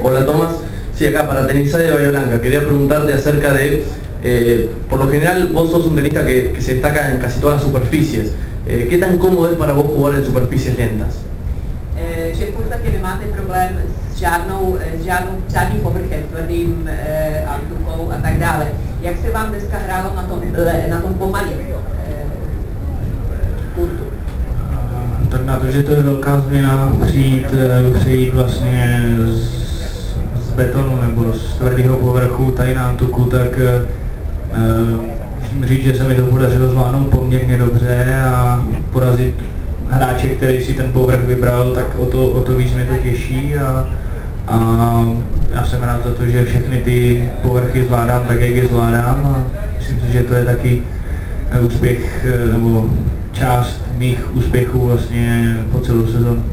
Hola Tomás, sí, acá para Tenista de Bahía Blanca. Quería preguntarte acerca de, por lo general vos sos un tenista que se destaca en casi todas las superficies. ¿Qué tan cómodo es para vos jugar en superficies lentas? Že v podstatě nemáte problém s žádným povrchem, tvrdým antukou a tak dále. Jak se vám dneska hrálo na tom pomalě kurtu? Tak na to, že to je velká změna přejít vlastně z betonu nebo z tvrdého povrchu tady na antuku, tak musím říct, že se mi to podařilo zvládnout poměrně dobře a porazit hráče, který si ten povrch vybral, tak o to víc mě to těší a já jsem rád za to, že všechny ty povrchy zvládám tak, jak je zvládám a myslím si, že to je taky úspěch nebo část mých úspěchů vlastně po celou sezonu.